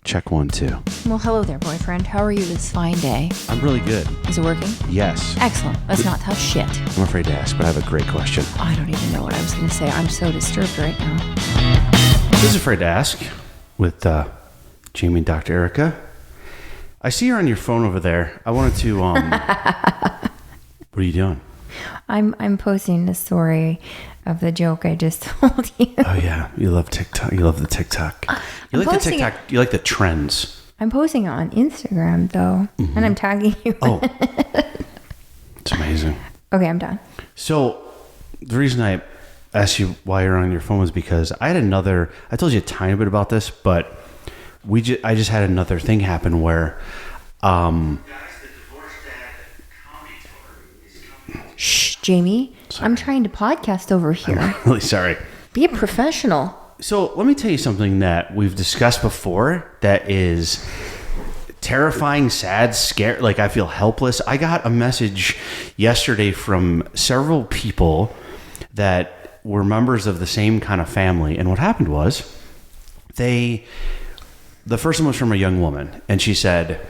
Check 1, 2. Well, hello there, boyfriend. How are you this fine day? I'm really good. Is it working? Yes. Excellent. Let's not touch shit. I'm afraid to ask, but I have a great question. I don't even know what I was going to say. I'm so disturbed right now. This is Afraid to Ask with Jamie and Dr. Erika. I see you're on your phone over there. I wanted to... what are you doing? I'm posting the story of the joke I just told you. Oh, yeah. You love TikTok. You love the TikTok. You like the TikTok. You like the trends. I'm posting it on Instagram, though, and I'm tagging you. Oh. It's amazing. Okay, I'm done. So the reason I asked you why you're on your phone was because I told you a tiny bit about this, but I just had another thing happen where, Shh, Jamie. Sorry. I'm trying to podcast over here. I'm really sorry. Be a professional. So let me tell you something that we've discussed before that is terrifying, sad, scared. Like, I feel helpless. I got a message yesterday from several people that were members of the same kind of family. And what happened was the first one was from a young woman. And she said,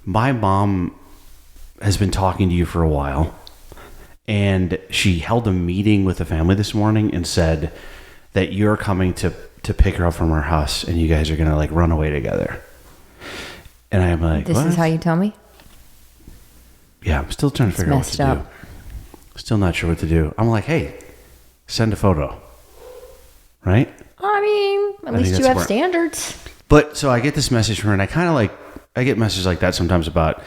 my mom has been talking to you for a while. And she held a meeting with the family this morning and said that you're coming to pick her up from her house and you guys are going to like run away together. And I'm like, this what? Is how you tell me? Yeah, I'm still trying to figure out what to do. Still not sure what to do. I'm like, hey, send a photo. Right? I mean, at least you have standards. But so I get this message from her and I get messages like that sometimes about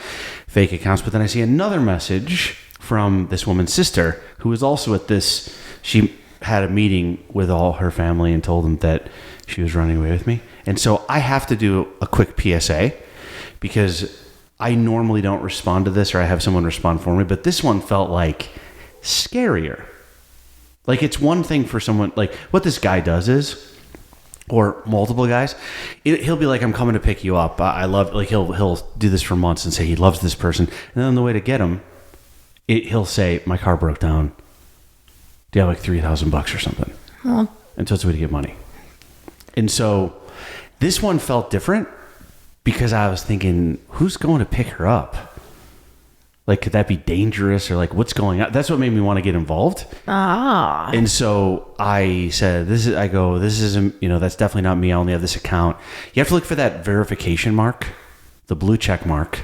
fake accounts, but then I see another message from this woman's sister who was also at this. She had a meeting with all her family and told them that she was running away with me. And so I have to do a quick PSA because I normally don't respond to this, or I have someone respond for me, but this one felt like scarier. Like, it's one thing for someone, like what this guy does is, or multiple guys, he'll be like, I'm coming to pick you up. I love, like, he'll do this for months and say he loves this person. And then on the way to get him, he'll say, my car broke down. Do you have like $3,000 or something? Well, and so it's a way to get money. And so this one felt different because I was thinking, who's going to pick her up? Like, could that be dangerous, or like what's going on? That's what made me want to get involved. And so I said, this isn't, that's definitely not me. I only have this account. You have to look for that verification mark, the blue check mark.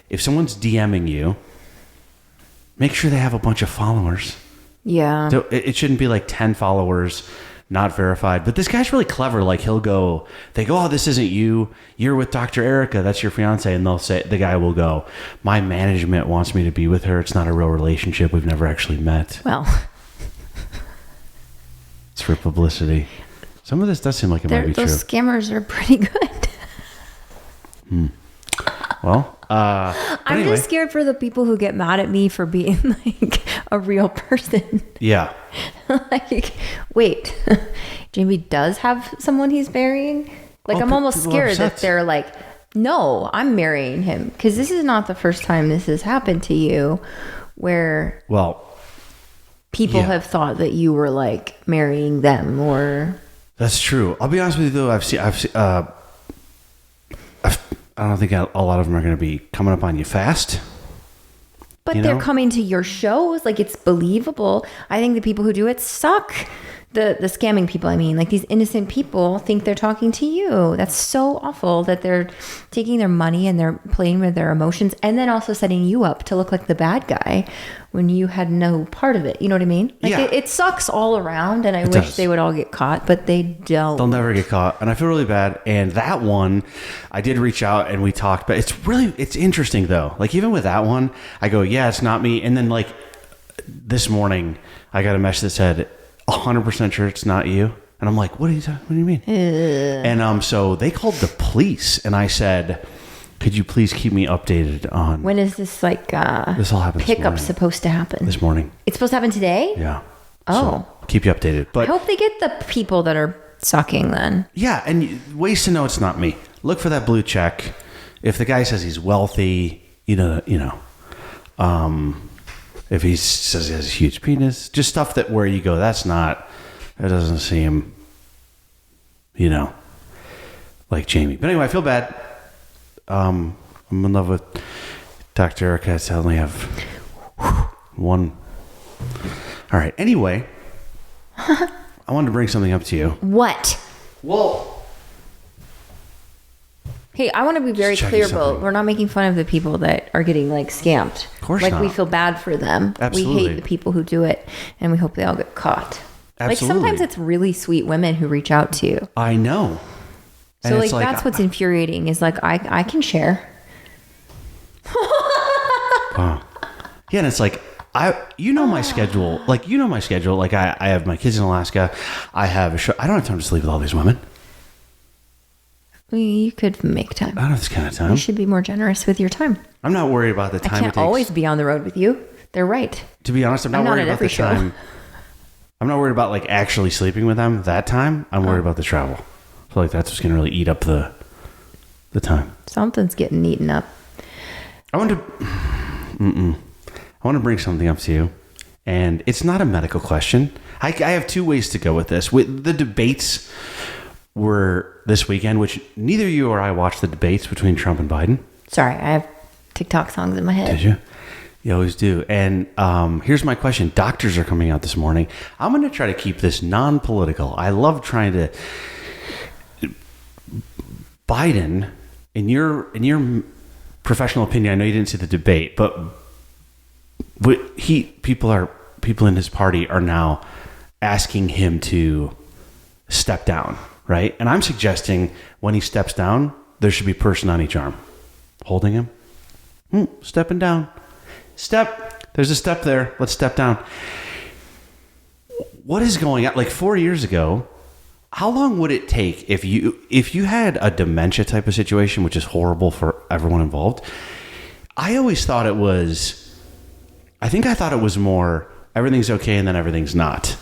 If someone's DMing you, make sure they have a bunch of followers. Yeah. So it shouldn't be like 10 followers, not verified. But this guy's really clever. Like, they go, oh, this isn't you. You're with Dr. Erika. That's your fiance. And the guy will go, my management wants me to be with her. It's not a real relationship. We've never actually met. Well, it's for publicity. Some of this does seem like it might be true. Those scammers are pretty good. Well, I'm just scared for the people who get mad at me for being like a real person. Yeah. Like, wait, Jamie does have someone he's marrying? Like, I'm almost scared that they're like, no, I'm marrying him. Because this is not the first time this has happened to you, where people have thought that you were like marrying them, or... That's true. I'll be honest with you, though. I've seen, I don't think a lot of them are going to be coming up on you fast. But they're coming to your shows. Like, it's believable. I think the people who do it suck. The scamming people, I mean. Like, these innocent people think they're talking to you. That's so awful that they're taking their money and they're playing with their emotions, and then also setting you up to look like the bad guy when you had no part of it. You know what I mean? Like, it sucks all around, and I wish they would all get caught, but they don't. They'll never get caught, and I feel really bad. And that one, I did reach out and we talked, but it's interesting, though. Like, even with that one, I go, yeah, it's not me. And then, like, this morning, I got a message that said, 100% sure it's not you. And I'm like, what do you mean? And so they called the police, and I said, could you please keep me updated on... When is this, like, this all happened pickup supposed to happen? This morning. It's supposed to happen today? Yeah. Oh. So keep you updated. But I hope they get the people that are sucking then. Yeah, and ways to know it's not me. Look for that blue check. If the guy says he's wealthy, if he says he has a huge penis, just stuff that where you go, that doesn't seem, like Jamie. But anyway, I feel bad. I'm in love with Dr. Erika. I only have one. All right. Anyway, I wanted to bring something up to you. What? Well, hey, I want to be very clear, but we're not making fun of the people that are getting like scammed. Of course not. Like we feel bad for them. Absolutely. We hate the people who do it, and we hope they all get caught. Absolutely. Like sometimes it's really sweet women who reach out to you. I know. So like that's what's infuriating is like I can share. Wow. Yeah, and it's like my schedule. Like my schedule. Like I have my kids in Alaska. I have a show. I don't have time to sleep with all these women. You could make time. I don't have this kind of time. You should be more generous with your time. I'm not worried about the time. I can't always be on the road with you. They're right. To be honest, I'm not worried about the time. I'm not worried about like actually sleeping with them that time. I'm worried about the travel. I feel like that's what's going to really eat up the time. Something's getting eaten up. I want to bring something up to you, and it's not a medical question. I have two ways to go with this. With the debates were this weekend, which neither you or I watched the debates between Trump and Biden. Sorry, I have TikTok songs in my head. Did you? You always do. And here's my question. Doctors are coming out this morning. I'm going to try to keep this non-political. I love trying to... Biden, in your professional opinion, I know you didn't see the debate, but people in his party are now asking him to step down, right? And I'm suggesting when he steps down, there should be a person on each arm holding him. Stepping down. Step. There's a step there. Let's step down. What is going on? Like 4 years ago, how long would it take if you had a dementia type of situation, which is horrible for everyone involved? I thought it was more everything's okay and then everything's not.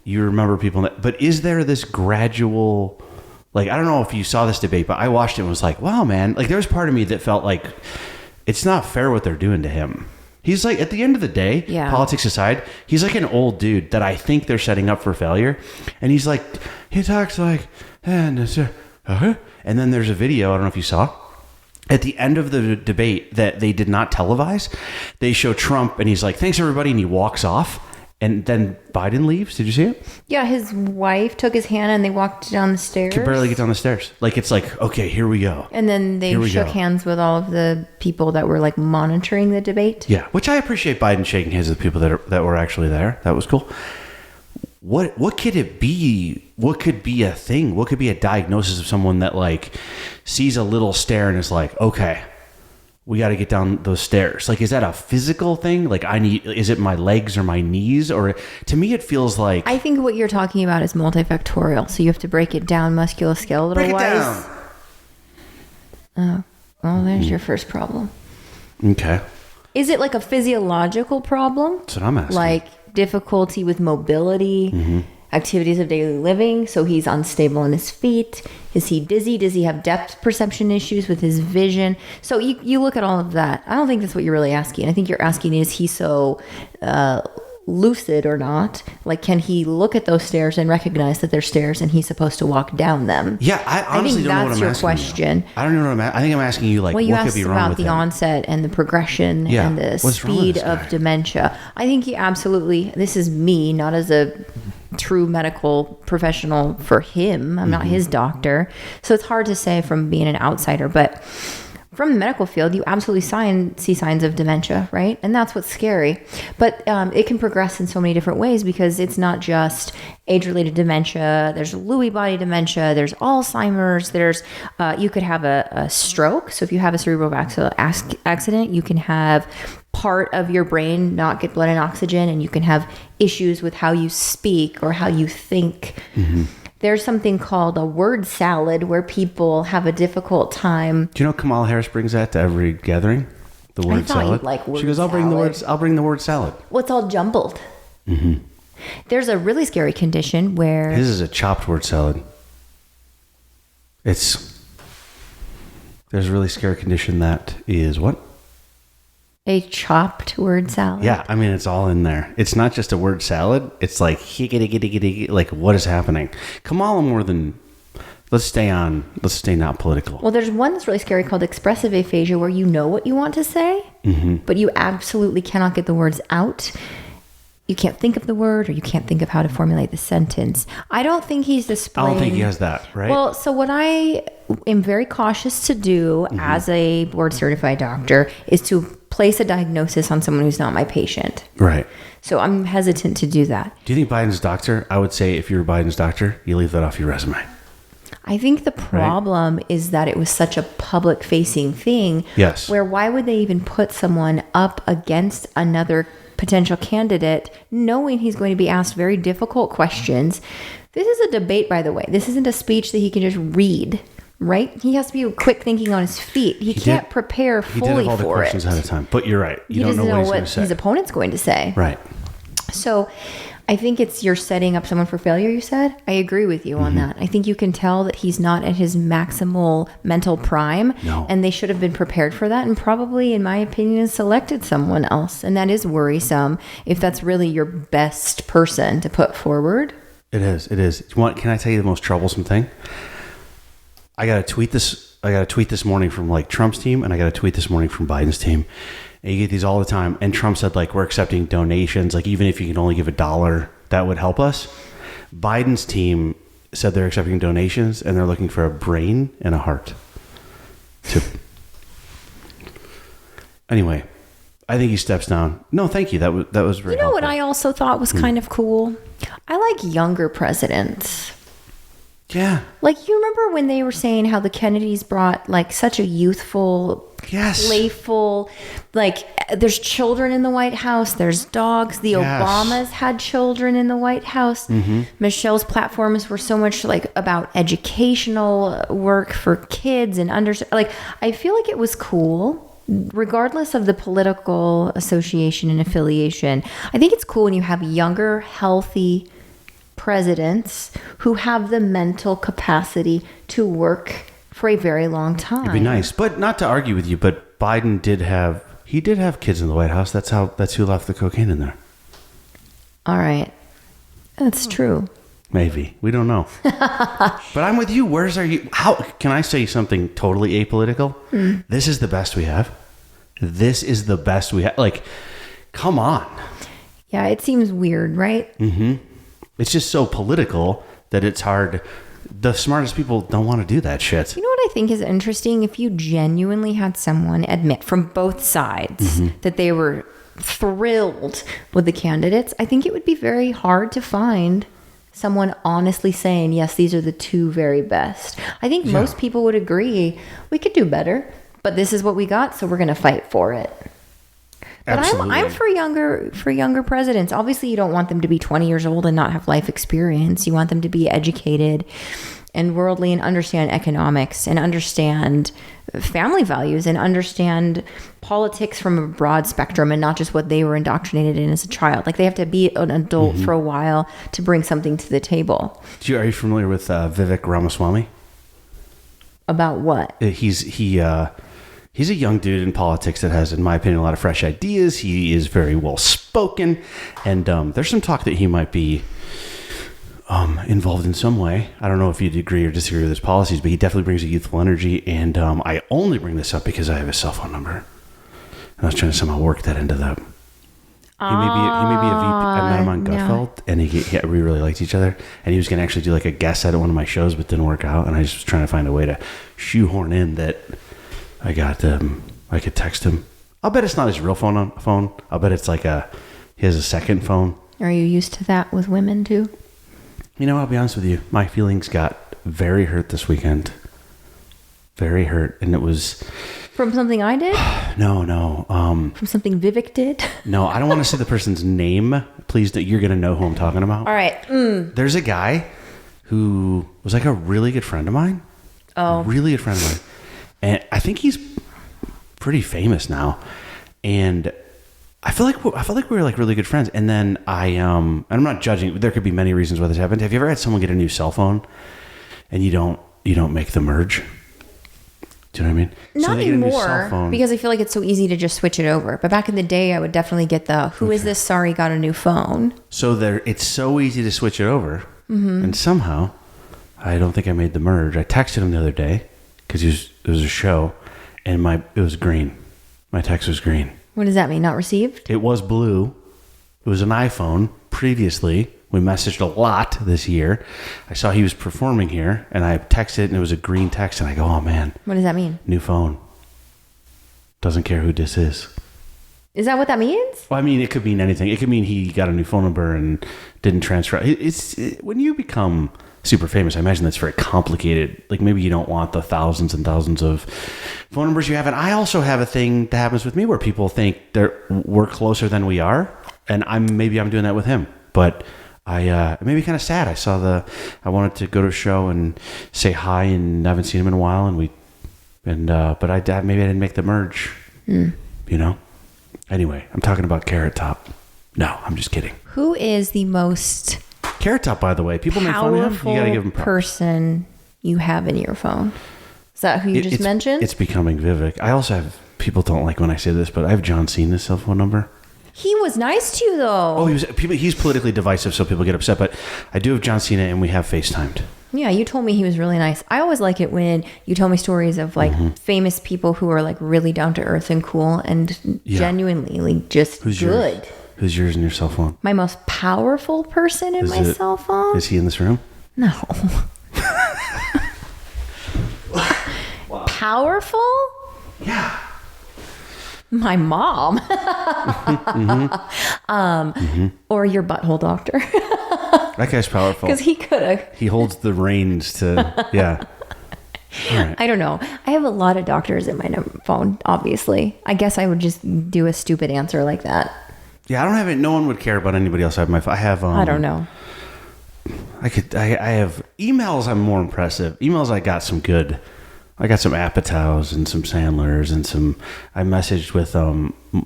You remember people, but is there this gradual, like, I don't know if you saw this debate, but I watched it and was like, wow, man, like there was part of me that felt like it's not fair what they're doing to him. He's like, at the end of the day, politics aside, he's like an old dude that I think they're setting up for failure. And he's like, he talks like, and then there's a video, I don't know if you saw, at the end of the debate that they did not televise. They show Trump and he's like, thanks everybody. And he walks off. And then Biden leaves. Did you see it? Yeah, his wife took his hand and they walked down the stairs. Could barely get down the stairs. Like, it's like, okay, here we go. And then they shook hands with all of the people that were like monitoring the debate. Yeah, which I appreciate Biden shaking hands with people that were actually there. That was cool. What could it be? What could be a thing? What could be a diagnosis of someone that like sees a little stair and is like, okay, we got to get down those stairs. Like, is that a physical thing? Like, is it my legs or my knees? Or to me, it feels like... I think what you're talking about is multifactorial. So you have to break it down musculoskeletal-wise. Break it down. Oh, well, there's your first problem. Okay. Is it like a physiological problem? That's what I'm asking. Like difficulty with mobility, activities of daily living, so he's unstable on his feet. Is he dizzy? Does he have depth perception issues with his vision? So you look at all of that. I don't think that's what you're really asking. I think you're asking, is he so lucid or not? Like, can he look at those stairs and recognize that they're stairs and he's supposed to walk down them? Yeah, I honestly don't know what I'm asking. I think that's your question. I don't know what I'm asking. I think I'm asking you, like, what could be wrong with him? You asked about the onset and the progression and the speed of dementia. I think he absolutely, this is me, not as a true medical professional for him. I'm not his doctor. So it's hard to say from being an outsider, but from the medical field, you absolutely see signs of dementia, right? And that's what's scary. But it can progress in so many different ways because it's not just age-related dementia. There's Lewy body dementia. There's Alzheimer's. There's you could have a stroke. So if you have a cerebrovascular accident, you can have part of your brain not get blood and oxygen, and you can have issues with how you speak or how you think. There's something called a word salad where people have a difficult time. Do you know Kamala Harris brings that to every gathering? The word salad. She goes, I'll bring the word salad. Well, it's all jumbled. There's a really scary condition where this is a chopped word salad. There's a really scary condition that is what? A chopped word salad. Yeah, I mean, it's all in there. It's not just a word salad. It's like, like, what is happening? Kamala more than let's stay not political. Well, there's one that's really scary called expressive aphasia, where you know what you want to say, but you absolutely cannot get the words out. You can't think of the word, or you can't think of how to formulate the sentence. I don't think he's displaying... I don't think he has that, right? Well, so what I am very cautious to do as a board-certified doctor is to place a diagnosis on someone who's not my patient. Right. So I'm hesitant to do that. Do you think Biden's doctor? I would say if you're Biden's doctor, you leave that off your resume. I think the problem is that it was such a public-facing thing. Yes. Where why would they even put someone up against another potential candidate knowing he's going to be asked very difficult questions? This is a debate, by the way. This isn't a speech that he can just read, right? He has to be quick thinking on his feet. He can't prepare fully for it. He did have all the questions ahead of time. But you're right. You don't know what he's going to say. His opponent's going to say. Right. So I think you're setting up someone for failure, you said? I agree with you on that. I think you can tell that he's not at his maximal mental prime. No. And they should have been prepared for that, and probably, in my opinion, selected someone else. And that is worrisome if that's really your best person to put forward. It is. Can I tell you the most troublesome thing? I got a tweet this morning from like Trump's team, and I got a tweet this morning from Biden's team. And you get these all the time. And Trump said, like, we're accepting donations. Like, even if you can only give $1, that would help us. Biden's team said they're accepting donations, and they're looking for a brain and a heart. Anyway, I think he steps down. No, thank you. That was very helpful. What I also thought was kind of cool? I like younger presidents. Yeah. Like, you remember when they were saying how the Kennedys brought like such a youthful, playful, like there's children in the White House, there's dogs. The Obamas had children in the White House. Michelle's platforms were so much like about educational work for kids and like, I feel like it was cool. Regardless of the political association and affiliation, I think it's cool when you have younger, healthy presidents who have the mental capacity to work for a very long time. It'd be nice, but not to argue with you, but Biden did have kids in the White House. That's who left the cocaine in there. All right. That's true. Maybe. We don't know. But I'm with you. How can I say something totally apolitical? This is the best we have. This is the best we have. Like, come on. Yeah, it seems weird, right? It's just so political that it's hard. The smartest people don't want to do that shit. You know what I think is interesting? If you genuinely had someone admit from both sides that they were thrilled with the candidates, I think it would be very hard to find someone honestly saying, yes, these are the two very best. I think most people would agree we could do better, but this is what we got, so we're going to fight for it. But I'm for younger presidents. Obviously, you don't want them to be 20 years old and not have life experience. You want them to be educated and worldly and understand economics and understand family values and understand politics from a broad spectrum and not just what they were indoctrinated in as a child. Like, they have to be an adult for a while to bring something to the table. Are you familiar with Vivek Ramaswamy? About what? He's a young dude in politics that has, in my opinion, a lot of fresh ideas. He is very well spoken, and there's some talk that he might be involved in some way. I don't know if you'd agree or disagree with his policies, but he definitely brings a youthful energy. And I only bring this up because I have his cell phone number, and I was trying to somehow work that into that. He may be a VP. I met him on Gutfeld, and we really liked each other. And he was going to actually do like a guest set at one of my shows, but didn't work out. And I just was trying to find a way to shoehorn in that. I could text him. I'll bet it's not his real phone. I'll bet it's like he has a second phone. Are you used to that with women too? You know, I'll be honest with you. My feelings got very hurt this weekend. Very hurt. And it was... From something I did? No. From something Vivek did? No, I don't want to say the person's name. Please, you're going to know who I'm talking about. All right. There's a guy who was like a really good friend of mine. Oh. Really good friend of mine. And I think he's pretty famous now. And I feel like we were like really good friends. And then and I'm not judging. There could be many reasons why this happened. Have you ever had someone get a new cell phone and you don't make the merge? Do you know what I mean? Not anymore, because I feel like it's so easy to just switch it over. But back in the day, I would definitely get who is this? Sorry, got a new phone. So it's so easy to switch it over. And somehow I don't think I made the merge. I texted him the other day because it was a show, and it was green. My text was green. What does that mean? Not received? It was blue. It was an iPhone. Previously, we messaged a lot this year. I saw he was performing here, and I texted, and it was a green text, and I go, oh, man. What does that mean? New phone. Doesn't care who this is. Is that what that means? Well, I mean, it could mean anything. It could mean he got a new phone number and didn't transfer. When you become super famous, I imagine that's very complicated. Like, maybe you don't want the thousands and thousands of phone numbers you have. And I also have a thing that happens with me where people think we're closer than we are. And maybe I'm doing that with him. But it made me kind of sad. I wanted to go to a show and say hi, and I haven't seen him in a while. But maybe I didn't make the merge, you know? Anyway, I'm talking about Carrot Top. No, I'm just kidding. Who is the most Carrot Top, by the way? People make fun of him. You got to give him props. Person you have in your phone? Is that who you just mentioned? It's becoming Vivek. I also have, people don't like when I say this, but I have John Cena's cell phone number. He was nice to you, though. Oh, he's politically divisive, so people get upset. But I do have John Cena, and we have FaceTimed. Yeah, you told me he was really nice. I always like it when you tell me stories of like famous people who are like really down to earth and cool and genuinely like just good. Who's yours in your cell phone? My most powerful person in my cell phone? Is he in this room? No. Wow. Powerful? Yeah. My mom. Or your butthole doctor. That guy's powerful. Because he could have. He holds the reins to, yeah. All right. I don't know. I have a lot of doctors in my phone, obviously. I guess I would just do a stupid answer like that. Yeah, I don't have it. No one would care about anybody else. I have I don't know. I have emails. I'm more impressive. Emails, I got some Apatows and some Sandlers and I messaged with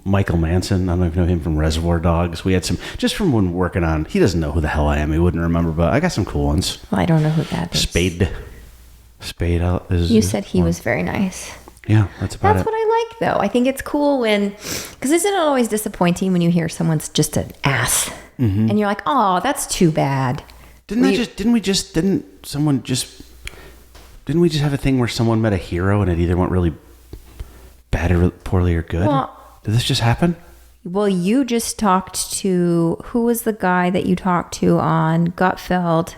Michael Manson. I don't know if you know him from Reservoir Dogs. We had some, just from when working on, he doesn't know who the hell I am. He wouldn't remember, but I got some cool ones. Well, I don't know who that is. Spade is. You said he was very nice. Yeah, that's about it. That's what I like, though. I think it's cool because isn't it always disappointing when you hear someone's just an ass and you're like, oh, that's too bad. Didn't we just have a thing where someone met a hero and it either went really bad or poorly or good? Well, did this just happen? Well, you just talked to, who was the guy that you talked to on Gutfeld?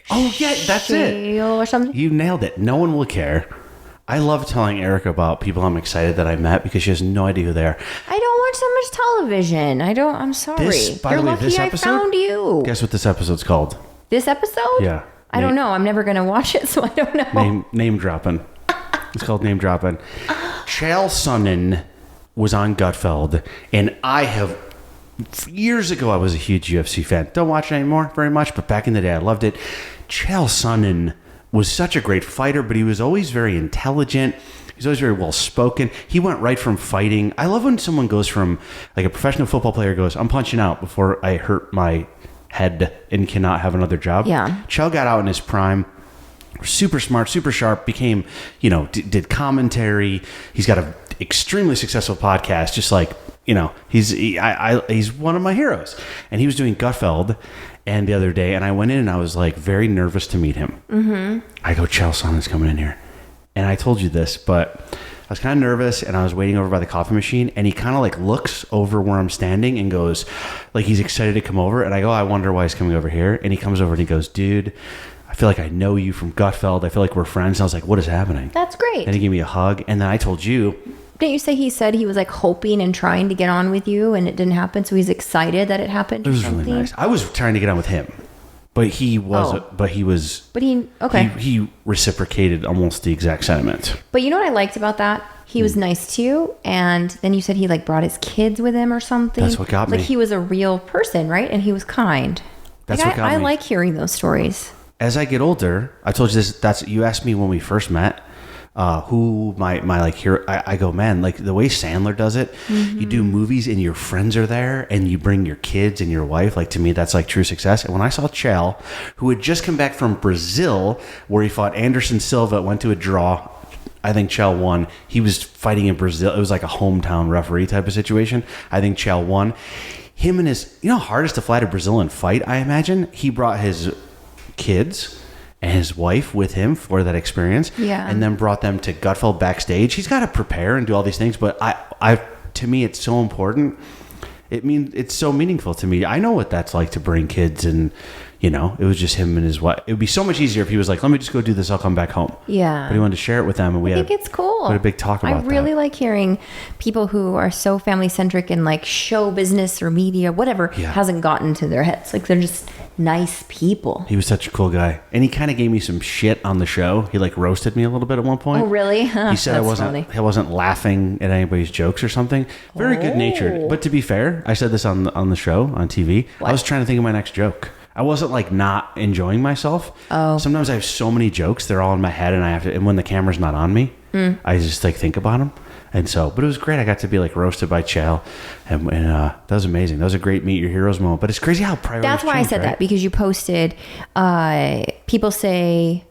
Oh, yeah, that's it. Or something? You nailed it. No one will care. I love telling Erika about people I'm excited that I met because she has no idea who they are. I don't watch so much television. I'm sorry. You're lucky I found you. Guess what this episode's called? This episode? Yeah. I don't know. I'm never going to watch it, so I don't know. Name dropping. It's called Name Dropping. Chael Sonnen was on Gutfeld, and years ago, I was a huge UFC fan. Don't watch it anymore very much, but back in the day, I loved it. Chael Sonnen was such a great fighter, but he was always very intelligent. He's always very well spoken. He went right from fighting. I love when someone goes from, like a professional football player goes, I'm punching out before I hurt my head and cannot have another job. Yeah. Chael got out in his prime. Super smart, super sharp, became, did commentary. He's got an extremely successful podcast, just like, he's one of my heroes. And he was doing Gutfeld and the other day, and I went in and I was like very nervous to meet him. Mm-hmm. I go, Chael Sonnen's coming in here. And I told you this, but I was kind of nervous and I was waiting over by the coffee machine, and he kind of like looks over where I'm standing and goes, like he's excited to come over. And I go, I wonder why he's coming over here. And he comes over and he goes, dude, I feel like I know you from Gutfeld. I feel like we're friends. And I was like, what is happening? That's great. And he gave me a hug. And then I told you. Didn't you say he said he was like hoping and trying to get on with you and it didn't happen? So he's excited that it happened. It was really nice. I was trying to get on with him, but he reciprocated almost the exact sentiment. But you know what I liked about that? He was nice to you, and then you said he like brought his kids with him or something. That's what got me. Like he was a real person, right? And he was kind. That's what got me. I like hearing those stories. As I get older, I told you this. You asked me when we first met, who my like hero. I go, man, like the way Sandler does it. Mm-hmm. You do movies and your friends are there, and you bring your kids and your wife. Like to me, that's like true success. And when I saw Chael, who had just come back from Brazil, where he fought Anderson Silva, went to a draw. I think Chael won. He was fighting in Brazil. It was like a hometown referee type of situation. I think Chael won. Him and his, how hard it is to fly to Brazil and fight, I imagine. He brought his kids and his wife with him for that experience. Yeah. And then brought them to Gutfeld backstage. He's got to prepare and do all these things, but I to me, it's so important. It's so meaningful to me. I know what that's like to bring kids, and it was just him and his wife. It would be so much easier if he was like, let me just go do this, I'll come back home. Yeah. But he wanted to share it with them, and I think it's cool. We had a big talk about that. I really like hearing people who are so family centric and like show business or media, whatever, hasn't gotten to their heads. Like they're just nice people. He was such a cool guy, and he kind of gave me some shit on the show. He like roasted me a little bit at one point. Oh, really? He said I wasn't laughing at anybody's jokes or something. Very good natured, but to be fair, I said this on the show on TV. What? I was trying to think of my next joke. I wasn't like not enjoying myself. Oh. Sometimes I have so many jokes, they're all in my head, and when the camera's not on me, I just like think about them. And so, but it was great. I got to be like roasted by Chal, and that was amazing. That was a great Meet Your Heroes moment. But it's crazy how priorities That's why change, I said right? that, because you posted, people say,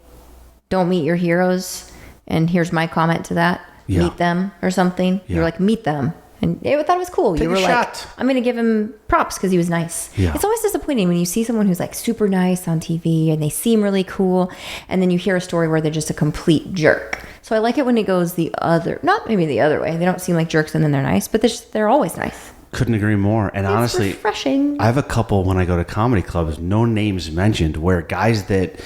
don't meet your heroes. And here's my comment to that. Yeah. Meet them or something. Yeah. You're like, meet them. And I thought it was cool. Take you were a like, shot. I'm going to give him props because he was nice. Yeah. It's always disappointing when you see someone who's like super nice on TV and they seem really cool, and then you hear a story where they're just a complete jerk. So I like it when it goes not maybe the other way. They don't seem like jerks and then they're nice, but they're always nice. Couldn't agree more. And honestly, refreshing. I have a couple when I go to comedy clubs, no names mentioned, where guys that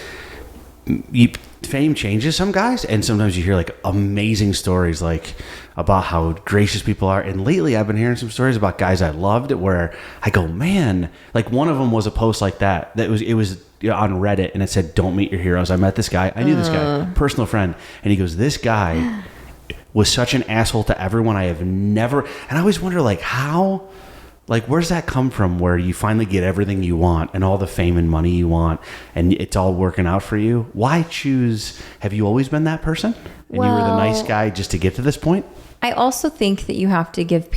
fame changes some guys, and sometimes you hear like amazing stories like about how gracious people are. And lately I've been hearing some stories about guys I loved where I go, man, like one of them was a post like that it was on Reddit, and it said, don't meet your heroes. I met this guy, I knew this guy, personal friend, and he goes, this guy was such an asshole to everyone. I have never, and I always wonder like how, like where's that come from, where you finally get everything you want and all the fame and money you want and it's all working out for you? Why choose? Have you always been that person, and you were the nice guy just to get to this point? I also think that you have to give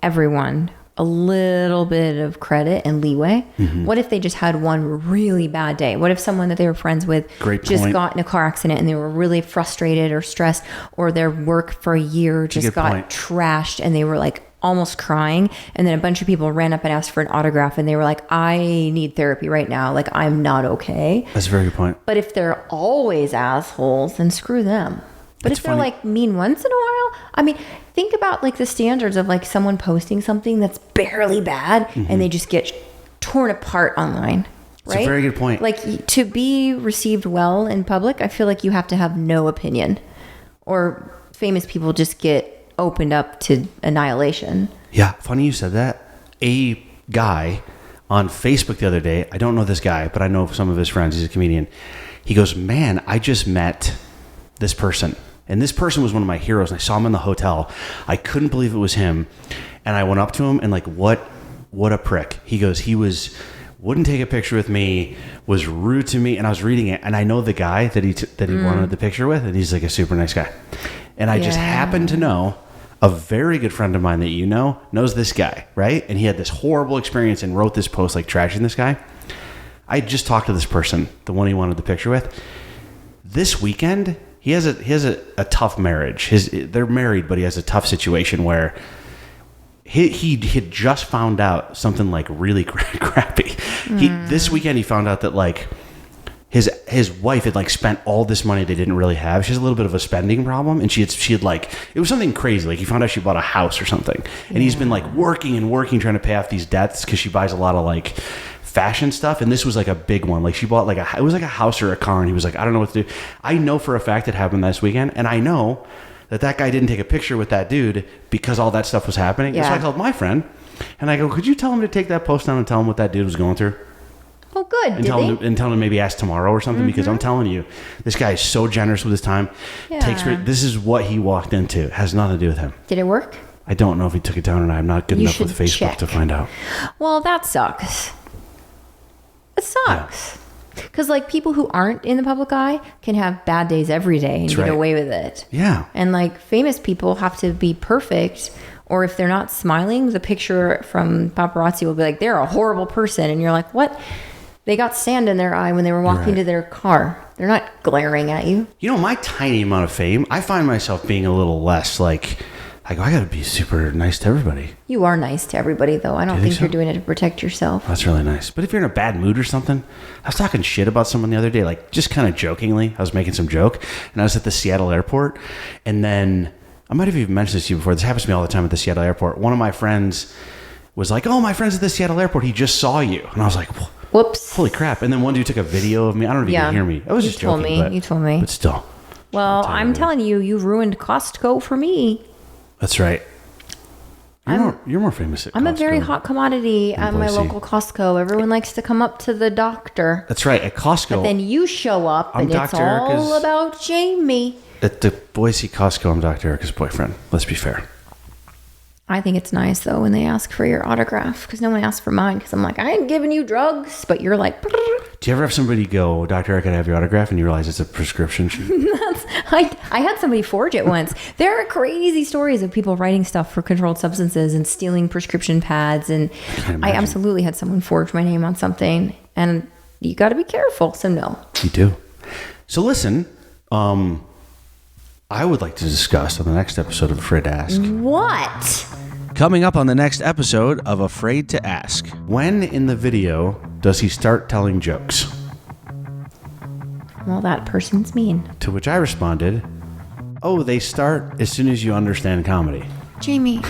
everyone a little bit of credit and leeway. Mm-hmm. What if they just had one really bad day? What if someone that they were friends with got in a car accident and they were really frustrated or stressed, or their work for a year just got trashed and they were like almost crying, and then a bunch of people ran up and asked for an autograph and they were like, I need therapy right now, like I'm not okay. That's a very good point. But if they're always assholes, then screw them. But if they're like mean once in a while, I mean, think about like the standards of like someone posting something that's barely bad and they just get torn apart online. Right? That's a very good point. Like to be received well in public, I feel like you have to have no opinion, or famous people just get opened up to annihilation. Yeah, funny you said that. A guy on Facebook the other day, I don't know this guy, but I know some of his friends, he's a comedian. He goes, man, I just met this person. And this person was one of my heroes, and I saw him in the hotel. I couldn't believe it was him. And I went up to him and like, what a prick. He goes, wouldn't take a picture with me, was rude to me. And I was reading it, and I know the guy that he wanted the picture with, and he's like a super nice guy. And I just happened to know a very good friend of mine that knows this guy, right? And he had this horrible experience and wrote this post like trashing this guy. I just talked to this person, the one he wanted the picture with. This weekend, he has a tough marriage. They're married, but he has a tough situation where he had just found out something like really crappy. This weekend he found out that like his wife had like spent all this money they didn't really have. She has a little bit of a spending problem, and she had like, it was something crazy. Like he found out she bought a house or something, and he's been like working trying to pay off these debts because she buys a lot of like fashion stuff, and this was like a big one. Like she bought like it was like a house or a car, and he was like, I don't know what to do. I know for a fact it happened this weekend, and I know that guy didn't take a picture with that dude because all that stuff was happening. Yeah. So I called my friend, and I go, could you tell him to take that post down and tell him what that dude was going through? Oh, good. And tell him to maybe ask tomorrow or something, because I'm telling you, this guy is so generous with his time. Yeah. This is what he walked into. It has nothing to do with him. Did it work? I don't know if he took it down or not. I'm not good enough with Facebook to find out. Well, that sucks. It sucks. Because like people who aren't in the public eye can have bad days every day and get away with it. Yeah. And like famous people have to be perfect, or if they're not smiling, the picture from paparazzi will be like, they're a horrible person. And you're like, what? They got sand in their eye when they were walking to their car. They're not glaring at you. You know, my tiny amount of fame, I find myself being a little less like, I go, I got to be super nice to everybody. You are nice to everybody, though. I don't think so? you're doing it to protect yourself. That's really nice. But if you're in a bad mood or something, I was talking shit about someone the other day, like just kind of jokingly. I was making some joke, and I was at the Seattle airport, and then I might have even mentioned this to you before. This happens to me all the time at the Seattle airport. One of my friends was like, oh, my friend's at the Seattle airport. He just saw you. And I was like, whoops. Holy crap. And then one dude took a video of me. I don't know if you can hear me. I was just joking. You told me. But still. Well, I'm telling you, you ruined Costco for me. That's right. You're more famous at Costco. I'm a very hot commodity at my local Costco. Everyone likes to come up to the doctor. That's right. At Costco. But then you show up and it's all about Jamie. At the Boise Costco, I'm Dr. Erika's boyfriend. Let's be fair. I think it's nice, though, when they ask for your autograph, because no one asks for mine, because I'm like, I ain't giving you drugs, but you're like... Brr. Do you ever have somebody go, Dr. Erika, can I have your autograph, and you realize it's a prescription sheet? I had somebody forge it once. There are crazy stories of people writing stuff for controlled substances and stealing prescription pads, and I absolutely had someone forge my name on something, and you got to be careful, so no. You do. So listen, I would like to discuss on the next episode of Afraid to Ask. What? Coming up on the next episode of Afraid to Ask. When in the video does he start telling jokes? Well, that person's mean. To which I responded, oh, they start as soon as you understand comedy. Jamie.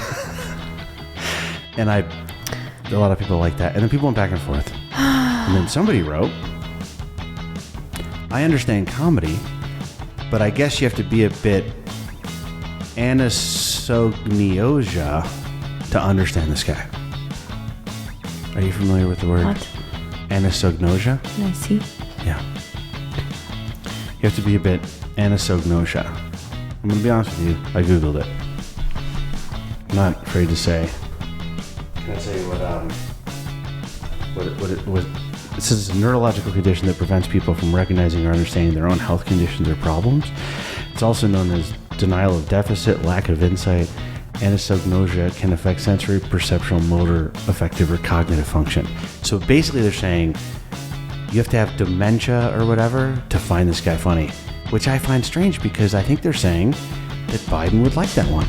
And a lot of people like that. And then people went back and forth. And then somebody wrote, I understand comedy, but I guess you have to be a bit anosognosia to understand this guy. Are you familiar with the word? What? Anosognosia? Can I see? Yeah. You have to be a bit anosognosia. I'm going to be honest with you. I Googled it. I'm not afraid to say. Can I tell you what it was? It says it's a neurological condition that prevents people from recognizing or understanding their own health conditions or problems. It's also known as denial of deficit, lack of insight. Anosognosia can affect sensory, perceptual, motor, affective, or cognitive function. So basically they're saying you have to have dementia or whatever to find this guy funny, which I find strange because I think they're saying that Biden would like that one.